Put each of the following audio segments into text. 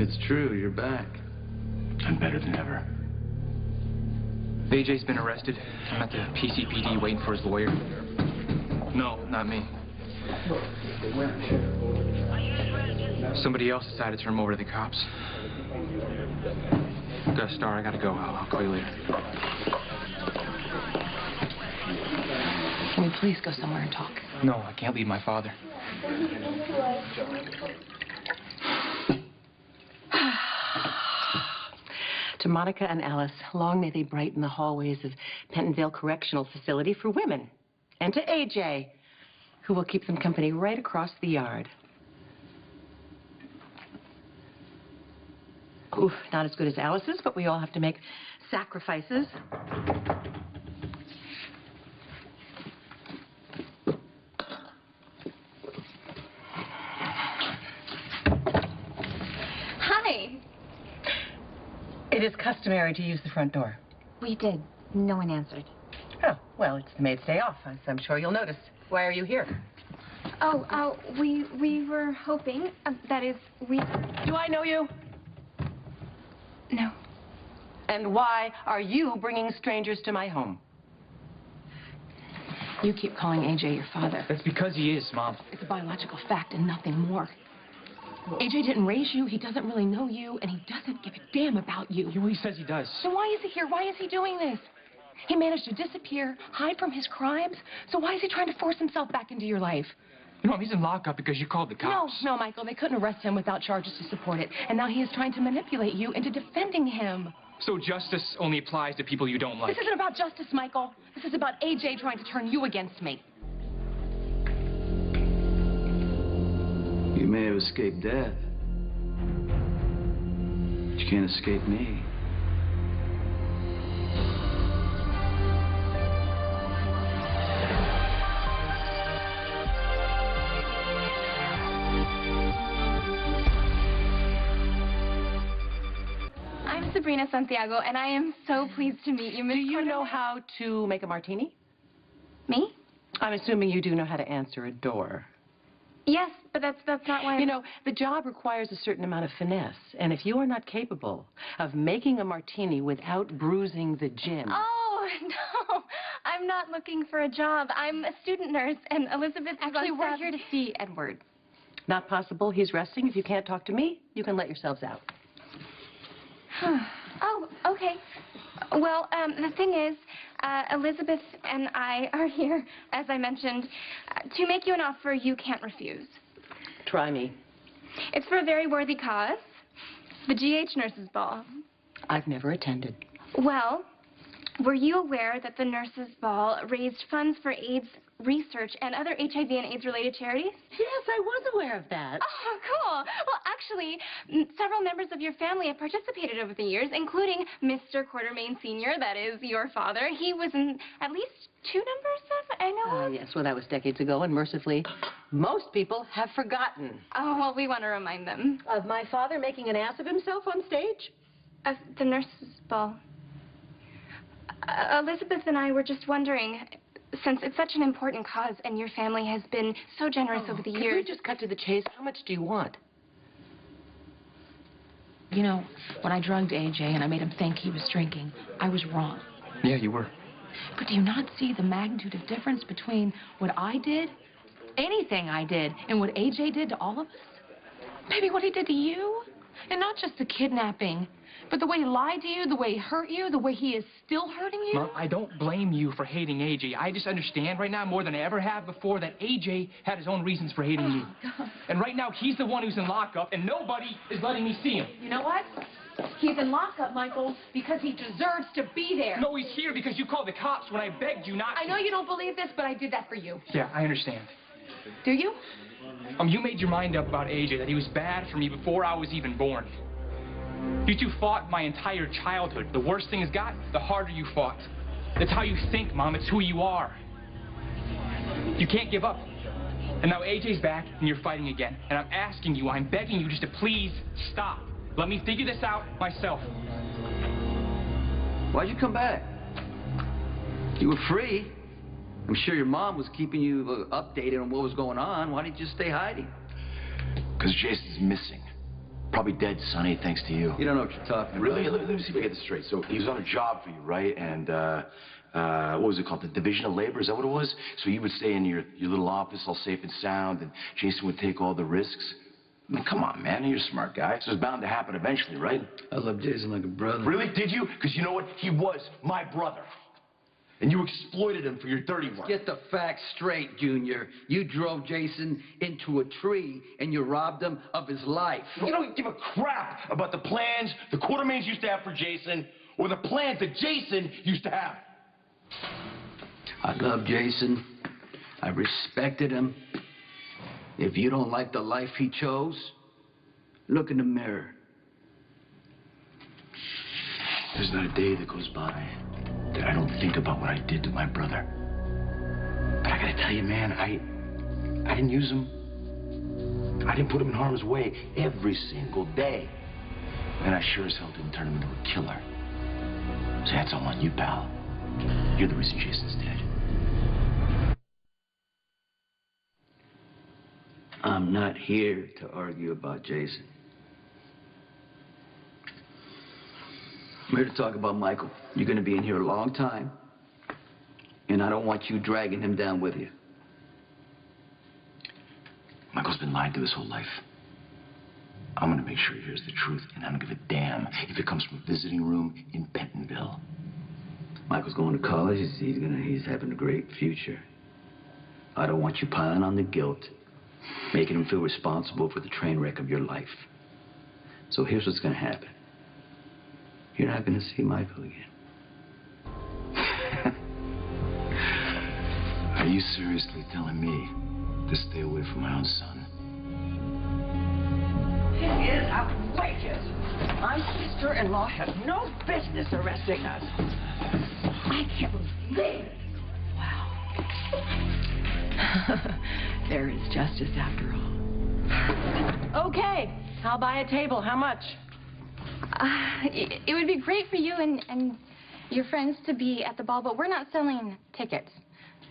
It's true, you're back. I'm better than ever. AJ's been arrested. I'm at the PCPD waiting for his lawyer. No, not me. Somebody else decided to turn him over to the cops. Gus Star, I gotta go. I'll call you later. Can we please go somewhere and talk? No, I can't leave my father. To Monica and Alice, long may they brighten the hallways of Pentonville Correctional Facility for Women. And to AJ, who will keep them company right across the yard. Oof, not as good as Alice's, but we all have to make sacrifices. Hi. It is customary to use the front door. We did. No one answered. Oh, well, it's the maid's day off, as I'm sure you'll notice. Why are you here? Oh, we were hoping, that is, we... Do I know you? No. And why are you bringing strangers to my home? You keep calling AJ your father. That's because he is, Mom. It's a biological fact and nothing more. AJ didn't raise you, he doesn't really know you, and he doesn't give a damn about you. Well, he says he does. So why is he here? Why is he doing this? He managed to disappear, hide from his crimes, so why is he trying to force himself back into your life? Mom, he's in lockup because you called the cops. No, Michael, they couldn't arrest him without charges to support it, and now he is trying to manipulate you into defending him. So justice only applies to people you don't like. This isn't about justice, Michael. This is about AJ trying to turn you against me. You may have escaped death, but you can't escape me. I'm Sabrina, Santiago, and I am so pleased to meet you, Miss Do you know Quartermaine. how to make a martini? Me? I'm assuming you do know how to answer a door. Yes, but that's not why... You know, the job requires a certain amount of finesse, and if you are not capable of making a martini without bruising the gin... Oh, no, I'm not looking for a job. I'm a student nurse, and Elizabeth... Actually, we're here to see Edward. Not possible. He's resting. If you can't talk to me, you can let yourselves out. Oh, okay. Well, the thing is, Elizabeth and I are here, as I mentioned, to make you an offer you can't refuse. Try me. It's for a very worthy cause, the GH Nurses Ball. I've never attended. Well, were you aware that the Nurses Ball raised funds for AIDS research and other HIV and AIDS-related charities? Yes, I was aware of that. Oh, cool. Well, actually, several members of your family have participated over the years, including Mr. Quartermaine Sr., that is your father. He was in at least 2 numbers of, I know of. Yes, well, that was decades ago, and mercifully, most people have forgotten. Oh, well, we want to remind them. Of my father making an ass of himself on stage? Of the Nurses Ball. Elizabeth and I were just wondering, since it's such an important cause and your family has been so generous over the years... Can we just cut to the chase? How much do you want? You know, when I drugged AJ and I made him think he was drinking, I was wrong. Yeah, you were. But do you not see the magnitude of difference between what I did, anything I did, and what AJ did to all of us? Maybe what he did to you? And not just the kidnapping, but the way he lied to you, the way he hurt you, the way he is still hurting you? Mom, I don't blame you for hating AJ. I just understand right now more than I ever have before that AJ had his own reasons for hating you. God. And right now, he's the one who's in lockup, and nobody is letting me see him. You know what? He's in lockup, Michael, because he deserves to be there. No, he's here because you called the cops when I begged you not to. I know you don't believe this, but I did that for you. Yeah, I understand. Do you? You made your mind up about AJ, that he was bad for me before I was even born. You two fought my entire childhood. The worse things got, the harder you fought. That's how you think, Mom. It's who you are. You can't give up. And now AJ's back, and you're fighting again. And I'm asking you, I'm begging you just to please stop. Let me figure this out myself. Why'd you come back? You were free. I'm sure your mom was keeping you updated on what was going on. Why didn't you stay hiding? Because Jason's missing. Probably dead, Sonny, thanks to you. You don't know what you're talking about. Really? Let me see if I get this straight. So he was on a job for you, right? And, what was it called? The Division of Labor? Is that what it was? So you would stay in your little office all safe and sound, and Jason would take all the risks? I mean, come on, man. You're a smart guy. So it's bound to happen eventually, right? I love Jason like a brother. Really? Did you? Because you know what? He was my brother. And you exploited him for your dirty work. Get the facts straight, Junior. You drove Jason into a tree and you robbed him of his life. You don't give a crap about the plans the Quartermaines used to have for Jason or the plans that Jason used to have. I love Jason. I respected him. If you don't like the life he chose, look in the mirror. There's not a day that goes by that I don't think about what I did to my brother. But I gotta tell you, man, I didn't use him. I didn't put him in harm's way every single day. And I sure as hell didn't turn him into a killer. So that's all on you, pal. You're the reason Jason's dead. I'm not here to argue about Jason. I'm here to talk about Michael. You're going to be in here a long time, and I don't want you dragging him down with you. Michael's been lied to his whole life. I'm going to make sure he hears the truth, and I don't give a damn if it comes from a visiting room in Bentonville. Michael's going to college. He's having a great future. I don't want you piling on the guilt, making him feel responsible for the train wreck of your life. So here's what's going to happen. You're not going to see Michael again. Are you seriously telling me to stay away from my own son? It is outrageous. My sister-in-law has no business arresting us. I can't believe it. Wow. There is justice after all. Okay, I'll buy a table. How much? It would be great for you and your friends to be at the ball, but we're not selling tickets.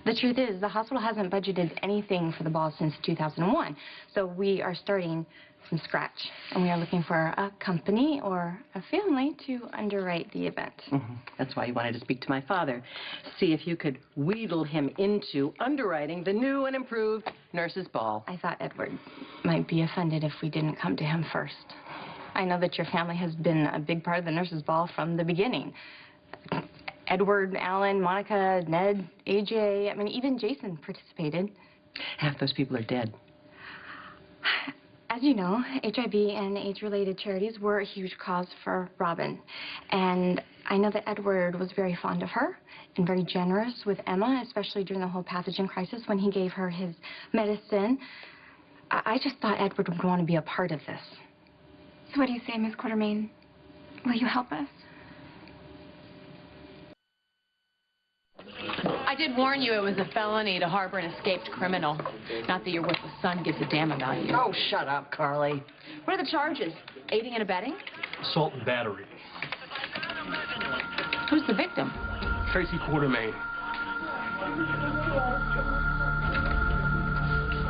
The truth is, the hospital hasn't budgeted anything for the ball since 2001, so we are starting from scratch, and we are looking for a company or a family to underwrite the event. That's why you wanted to speak to my father. See if you could wheedle him into underwriting the new and improved nurses' ball. I thought Edward might be offended if we didn't come to him first. I know that your family has been a big part of the nurses' ball from the beginning. Edward, Alan, Monica, Ned, AJ, I mean, even Jason participated. Half those people are dead. As you know, HIV and AIDS-related charities were a huge cause for Robin. And I know that Edward was very fond of her and very generous with Emma, especially during the whole pathogen crisis when he gave her his medicine. I just thought Edward would want to be a part of this. So what do you say, Miss Quartermaine? Will you help us? I did warn you it was a felony to harbor an escaped criminal. Not that your worthless son gives a damn about you. Oh, shut up, Carly. What are the charges? Aiding and abetting? Assault and battery. Who's the victim? Tracy Quartermaine.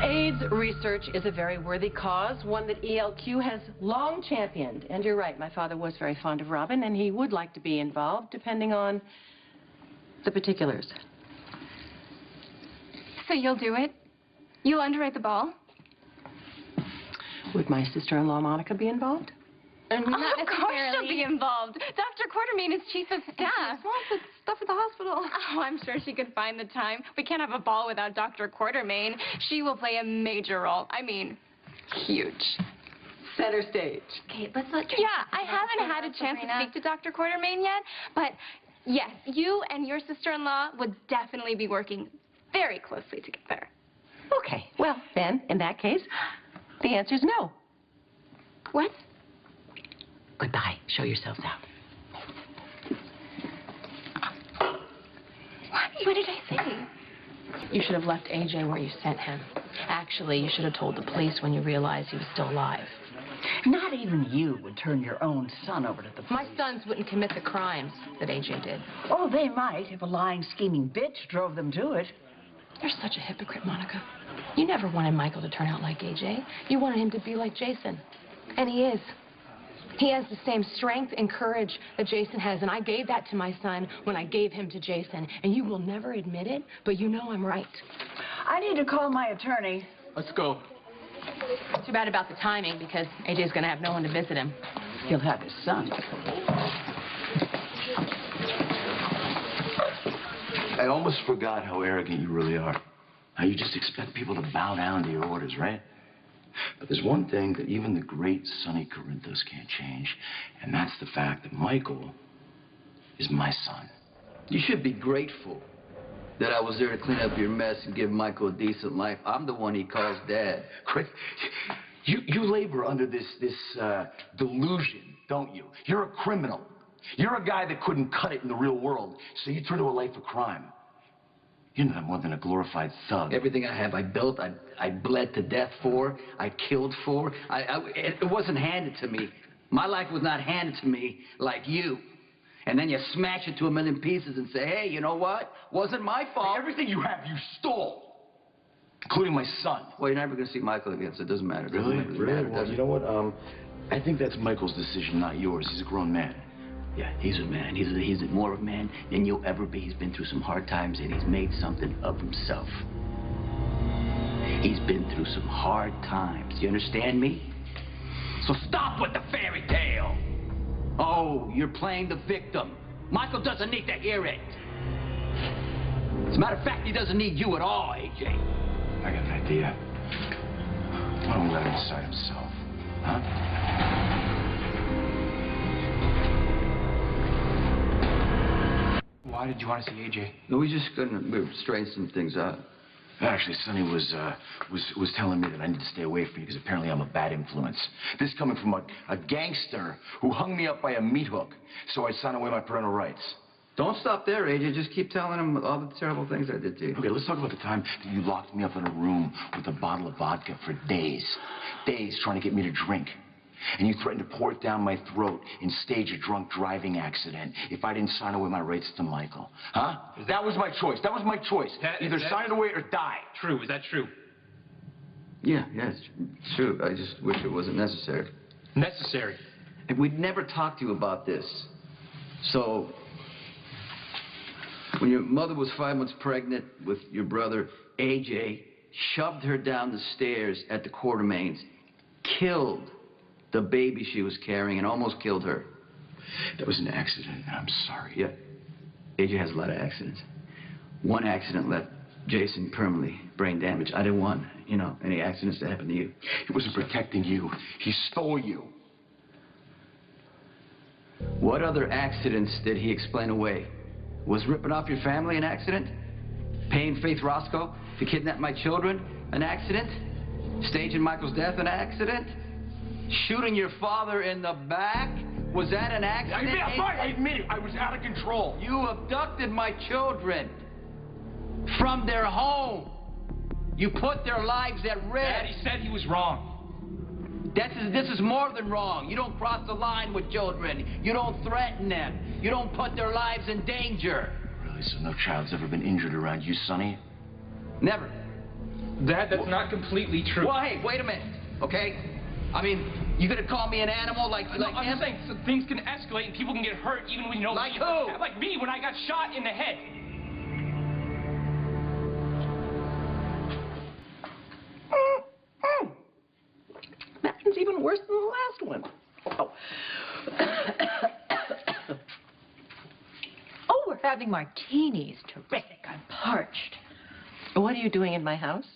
AIDS research is a very worthy cause, one that ELQ has long championed. And you're right, my father was very fond of Robin, and he would like to be involved, depending on the particulars. So you'll do it? You'll underwrite the ball? Would my sister-in-law, Monica, be involved? Not of course she'll be involved. Dr. Quartermaine is chief of staff. She wants the stuff at the hospital. Oh, I'm sure she could find the time. We can't have a ball without Dr. Quartermaine. She will play a major role. I mean, huge. Center stage. Okay, let's let Tracy. Yeah, I haven't had a chance to speak to Dr. Quartermaine yet, but yes, you and your sister-in-law would definitely be working very closely together. Okay, well, then, in that case, the answer's no. What? Goodbye. Show yourselves out. What did I say? You should have left AJ where you sent him. Actually, you should have told the police when you realized he was still alive. Not even you would turn your own son over to the police. My sons wouldn't commit the crimes that AJ did. Oh, they might if a lying, scheming bitch drove them to it. You're such a hypocrite, Monica. You never wanted Michael to turn out like AJ. You wanted him to be like Jason. And he is. He has the same strength and courage that Jason has, and I gave that to my son when I gave him to Jason. And you will never admit it, but you know I'm right. I need to call my attorney. Let's go. Too bad about the timing, because AJ's going to have no one to visit him. He'll have his son. I almost forgot how arrogant you really are. How you just expect people to bow down to your orders, right? But there's one thing that even the great Sonny Corinthos can't change, and that's the fact that Michael is my son. You should be grateful that I was there to clean up your mess and give Michael a decent life. I'm the one he calls Dad. Chris, you labor under this delusion, don't you? You're a criminal. You're a guy that couldn't cut it in the real world, so you turn to a life of crime. You're not more than a glorified thug. Everything I have, I built, I bled to death for, I killed for. It wasn't handed to me. My life was not handed to me like you. And then you smash it to a million pieces and say, hey, you know what? Wasn't my fault. Everything you have, you stole. Including my son. Well, you're never going to see Michael again, so it doesn't matter. Really? Matter, Well, you know what? I think that's Michael's decision, not yours. He's a grown man. Yeah, he's a man. He's more of a man than you'll ever be. He's been through some hard times, and he's made something of himself. He's been through some hard times. You understand me? So stop with the fairy tale. Oh, you're playing the victim. Michael doesn't need to hear it. As a matter of fact, he doesn't need you at all, AJ. I got an idea. Why don't we let him decide himself? Huh? Why did you want to see AJ? No, we were straightening some things out. Actually, Sonny was telling me that I need to stay away from you because apparently I'm a bad influence. This coming from a gangster who hung me up by a meat hook, so I'd sign away my parental rights. Don't stop there, AJ. Just keep telling him all the terrible things I did to you. Okay, let's talk about the time that you locked me up in a room with a bottle of vodka for days. Days trying to get me to drink. And you threatened to pour it down my throat and stage a drunk driving accident if I didn't sign away my rights to Michael. Huh? That was my choice. That was my choice. Either sign it away or die. True. Is that true? Yeah, it's true. I just wish it wasn't necessary. Necessary? And we'd never talked to you about this. So, when your mother was 5 months pregnant with your brother, AJ shoved her down the stairs at the Quartermaines, killed the baby she was carrying, and almost killed her. That was an accident, and I'm sorry. Yeah. AJ has a lot of accidents. One accident left Jason permanently brain damaged. I didn't want, any accidents to happen to you. He wasn't protecting you. He stole you. What other accidents did he explain away? Was ripping off your family an accident? Paying Faith Roscoe to kidnap my children an accident? Staging Michael's death an accident? Shooting your father in the back? Was that an accident? I admit it. I was out of control. You abducted my children from their home. You put their lives at risk. Dad, he said he was wrong. This is more than wrong. You don't cross the line with children. You don't threaten them. You don't put their lives in danger. Really? So no child's ever been injured around you, Sonny? Never. Dad, that's not completely true. Well, hey, wait a minute, okay? I mean, you gonna call me an animal like I'm just saying, so things can escalate and people can get hurt even when you know... Like who? Like me, when I got shot in the head. That one's even worse than the last one. Oh. Oh, we're having martinis. Terrific. I'm parched. What are you doing in my house?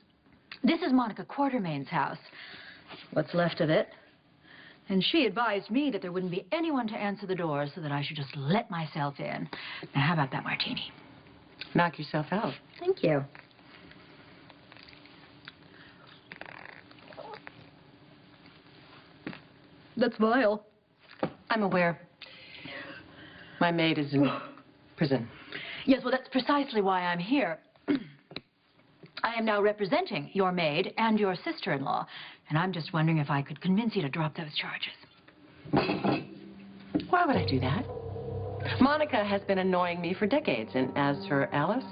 This is Monica Quartermaine's house. What's left of it. And she advised me that there wouldn't be anyone to answer the door, so that I should just let myself in. Now, how about that martini? Knock yourself out. Thank you. That's vile. I'm aware. My maid is in prison. Yes, well, that's precisely why I'm here. I am now representing your maid and your sister-in-law, and I'm just wondering if I could convince you to drop those charges. Why would I do that? Monica has been annoying me for decades, and as for Alice,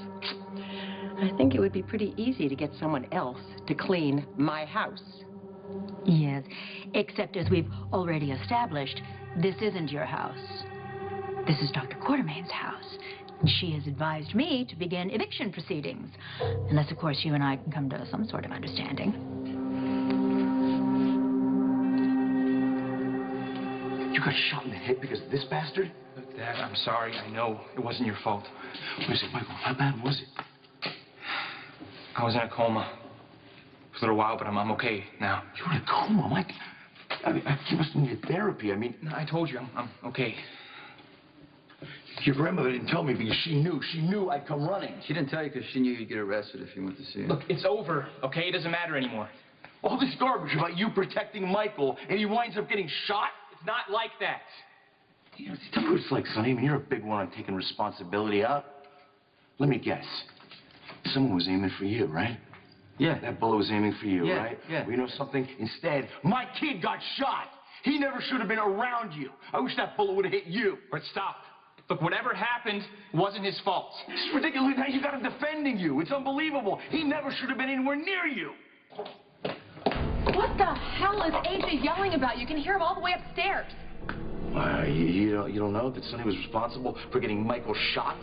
I think it would be pretty easy to get someone else to clean my house. Yes, except as we've already established, this isn't your house. This is Dr. Quartermaine's house. And she has advised me to begin eviction proceedings. Unless, of course, you and I can come to some sort of understanding. You got shot in the head because of this bastard? Look, Dad, I'm sorry. I know it wasn't your fault. What is it, Michael? How bad was it? I was in a coma for a little while, but I'm okay now. You were in a coma, Mike? I mean, you must have needed therapy. I mean... No, I told you, I'm okay. Your grandmother didn't tell me because she knew I'd come running. She didn't tell you because she knew you'd get arrested if you went to see her. Look, it's over, okay? It doesn't matter anymore. All this garbage about you protecting Michael and he winds up getting shot? It's not like that. You know, tell me what it's like, Sonny. I mean, you're a big one on taking responsibility, huh? Let me guess. Someone was aiming for you, right? Yeah. That bullet was aiming for you, Yeah, right? yeah. Well, you know something? Instead, my kid got shot. He never should have been around you. I wish that bullet would have hit you. But stop. Look, whatever happened wasn't his fault. This is ridiculous. Now you got him defending you. It's unbelievable. He never should have been anywhere near you. What the hell is AJ yelling about? You can hear him all the way upstairs. You don't know that Sonny was responsible for getting Michael shot?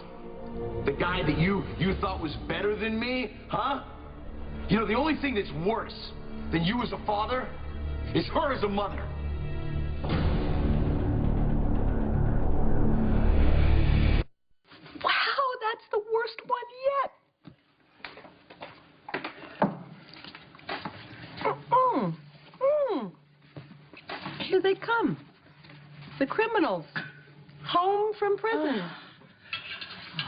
The guy that you thought was better than me, huh? You know, the only thing that's worse than you as a father is her as a mother. Wow, that's the worst one yet. Here they come. The criminals. Home from prison.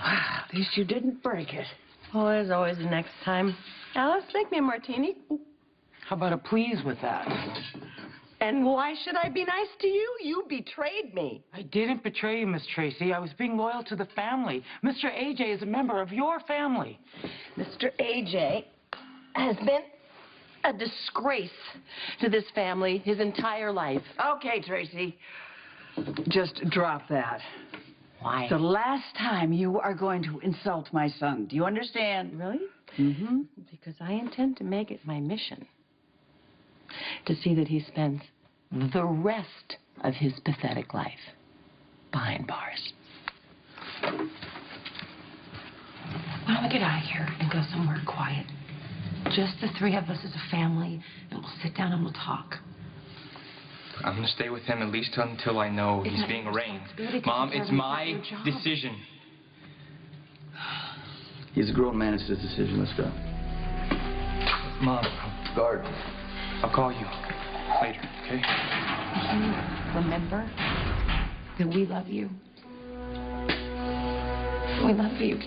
At least you didn't break it. Oh, there's always the next time. Alice, make me a martini. How about a please with that? And why should I be nice to you? You betrayed me. I didn't betray you, Miss Tracy. I was being loyal to the family. Mr. AJ is a member of your family. Mr. AJ has been a disgrace to this family his entire life. Okay, Tracy. Just drop that. Why? It's the last time you are going to insult my son. Do you understand? Really? Mm-hmm. Because I intend to make it my mission to see that he spends the rest of his pathetic life behind bars. Why don't we get out of here and go somewhere quiet? Just the three of us as a family, and we'll sit down and we'll talk. I'm going to stay with him at least until I know he's being arraigned. Mom, it's my decision. He's a grown man. It's his decision. Let's go. Mom, Guard. I'll call you later, okay? Remember that we love you. We love you.